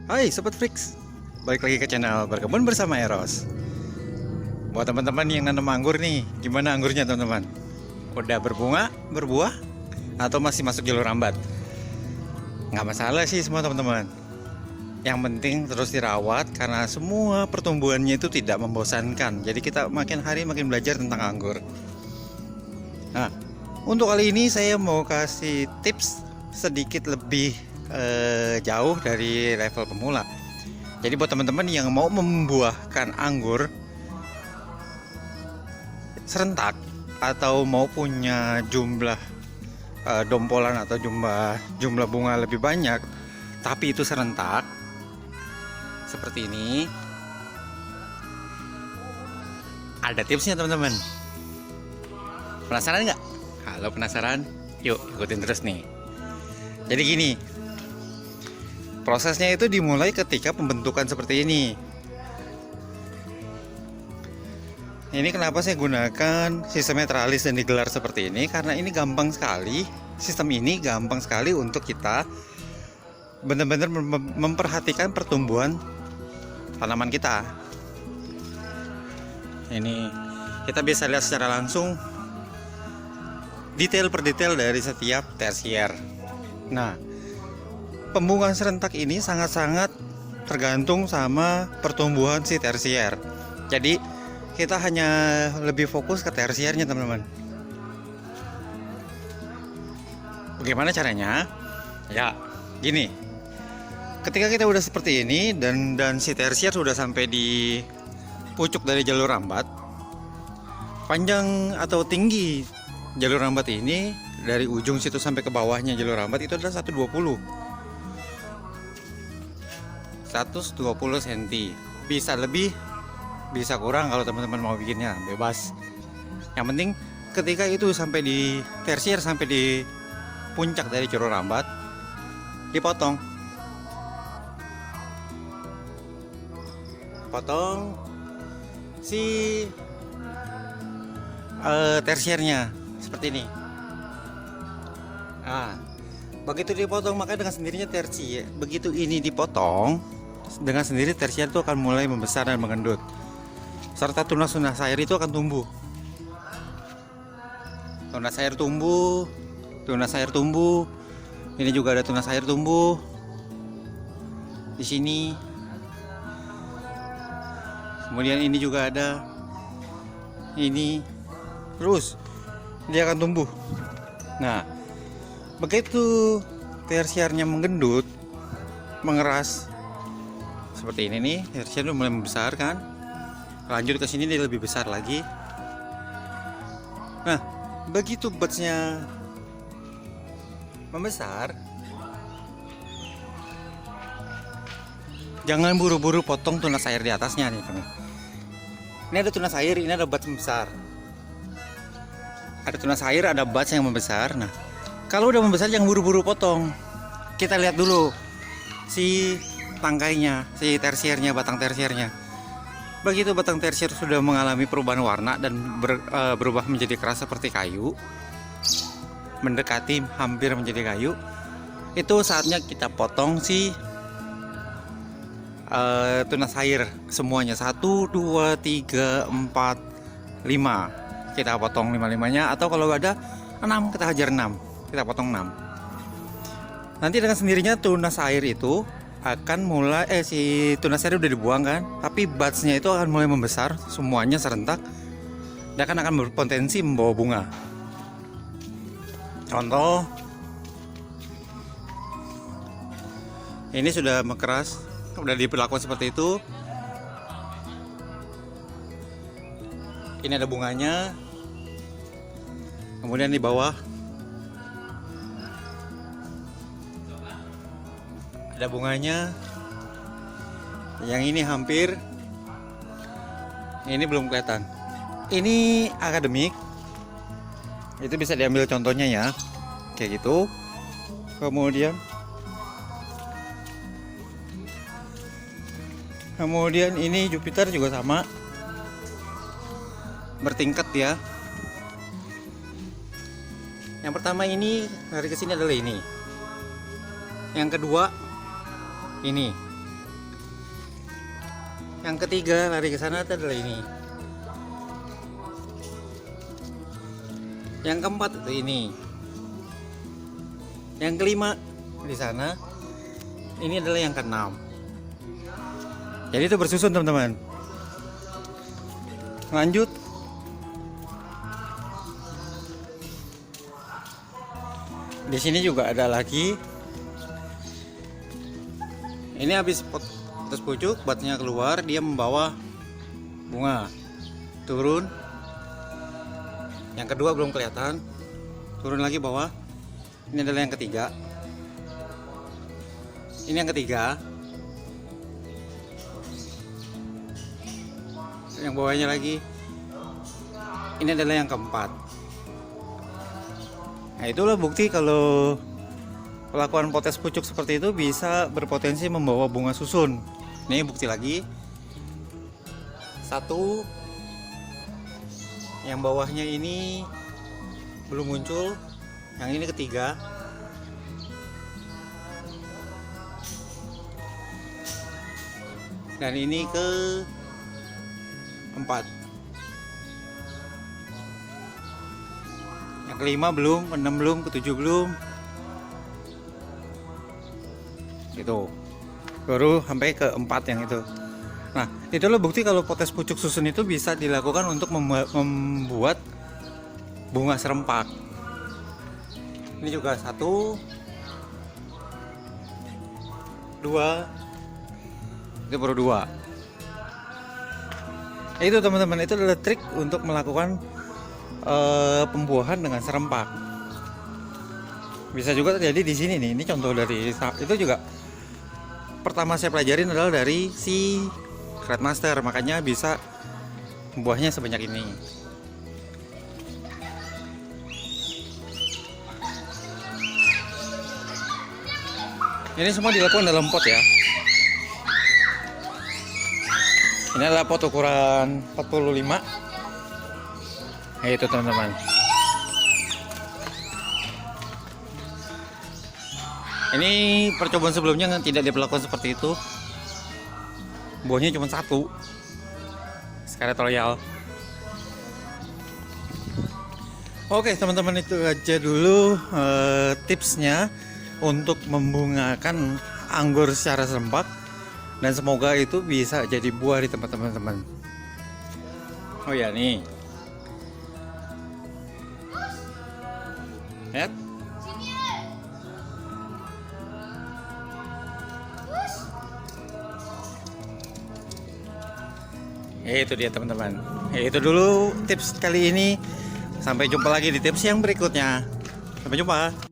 Hai Sobat Flix, balik lagi ke channel Berkebun bersama Eros. Buat teman-teman yang nanam anggur nih, gimana anggurnya teman-teman? Udah berbunga, berbuah, atau masih masuk jalur rambat? Nggak masalah sih semua teman-teman. Yang penting terus dirawat karena semua pertumbuhannya itu tidak membosankan. Jadi kita makin hari makin belajar tentang anggur. Nah, untuk kali ini saya mau kasih tips sedikit lebih jauh dari level pemula. Jadi buat teman-teman yang mau membuahkan anggur serentak atau mau punya jumlah dompolan atau jumlah bunga lebih banyak, tapi itu serentak seperti ini, ada tipsnya teman-teman. Penasaran nggak? Kalau penasaran, yuk ikutin terus nih. Jadi gini, prosesnya itu dimulai ketika pembentukan seperti ini. Ini kenapa saya gunakan sistem teralis dan digelar seperti ini, karena ini gampang sekali. Sistem ini gampang sekali untuk kita benar-benar memperhatikan pertumbuhan tanaman kita. Ini kita bisa lihat secara langsung detail per detail dari setiap tersier. Nah, pembungaan serentak ini sangat-sangat tergantung sama pertumbuhan si tersier. Jadi kita hanya lebih fokus ke tersiernya teman-teman. Bagaimana caranya? Ya, gini. Ketika kita udah seperti ini dan si tersier sudah sampai di pucuk dari jalur rambat, panjang atau tinggi jalur rambat ini dari ujung situ sampai ke bawahnya jalur rambat itu adalah 120 cm. Bisa lebih, bisa kurang, kalau teman-teman mau bikinnya bebas. Yang penting ketika itu sampai di tersier, sampai di puncak dari jalur rambat, dipotong si tersiernya seperti ini. Nah, begitu dipotong maka dengan sendirinya tersier, begitu ini dipotong dengan sendiri tersier itu akan mulai membesar dan mengendut, serta tunas-tunas air itu akan tumbuh. Tunas air tumbuh. Ini juga ada tunas air tumbuh di sini. Kemudian ini juga ada. Ini terus dia akan tumbuh. Nah, begitu tersiernya menggendut, mengeras seperti ini nih, tersier udah mulai membesar kan. Lanjut ke sini dia lebih besar lagi. Nah, begitu budsnya membesar, jangan buru-buru potong tunas air di atasnya nih teman. Ini ada tunas air, ini ada buds membesar. Ada tunas air, ada buds yang membesar. Nah, kalau udah membesar jangan buru-buru potong. Kita lihat dulu si tangkainya, si tersiernya, batang tersiernya. Begitu batang tersier sudah mengalami perubahan warna dan berubah menjadi keras seperti kayu, mendekati hampir menjadi kayu, itu saatnya kita potong si tunas air semuanya. 1, 2, 3, 4, 5. Kita potong 5-5-nya, atau kalau ada 6 kita hajar 6. Kita potong 6. Nanti dengan sendirinya tunas air itu akan mulai si tunas air udah dibuang kan, tapi budsnya itu akan mulai membesar semuanya serentak dan akan berpotensi membawa bunga. Contoh, ini sudah mengeras, udah diperlakukan seperti itu. Ini ada bunganya. Kemudian di bawah ada bunganya. Yang ini hampir, ini belum kelihatan. Ini akademik, itu bisa diambil contohnya ya, kayak gitu. Kemudian ini Jupiter juga sama, bertingkat ya. Yang pertama ini dari kesini adalah ini. Yang kedua ini. Yang ketiga lari ke sana itu adalah ini. Yang keempat itu ini. Yang kelima di sana. Ini adalah yang keenam. Jadi itu bersusun teman-teman. Lanjut. Di sini juga ada lagi. Ini habis putus pucuk, batnya keluar, dia membawa bunga. Turun. Yang kedua belum kelihatan. Turun lagi bawah. Ini adalah yang ketiga. Ini yang ketiga. Yang bawahnya lagi. Ini adalah yang keempat. Nah, itulah bukti kalau pelakuan potes pucuk seperti itu bisa berpotensi membawa bunga susun. Ini bukti lagi. Satu. Yang bawahnya ini belum muncul. Yang ini ketiga. Dan ini ke 4. Yang kelima belum, ke 6 belum, ke 7 belum. Itu baru sampai ke 4 yang itu. Nah, itulah bukti kalau potes pucuk susun itu bisa dilakukan untuk membuat bunga serempak. Ini juga 1, 2, itu baru 2. Itu teman-teman, itu adalah trik untuk melakukan pembuahan dengan serempak. Bisa juga terjadi di sini nih. Ini contoh dari itu juga. Pertama saya pelajarin adalah dari si Red Master, makanya bisa buahnya sebanyak ini. Ini semua dilakukan dalam pot ya. Ini adalah pot ukuran 45. Nah, itu teman-teman. Ini percobaan sebelumnya tidak diperlakukan seperti itu. Buahnya cuma 1. Scarlet Royal. Oke teman-teman, itu aja dulu tipsnya untuk membungakan anggur secara serempak. Dan semoga itu bisa jadi buah di tempat teman-teman. Oh ya nih. Lihat. Itu dia teman-teman. Itu dulu tips kali ini. Sampai jumpa lagi di tips yang berikutnya. Sampai jumpa.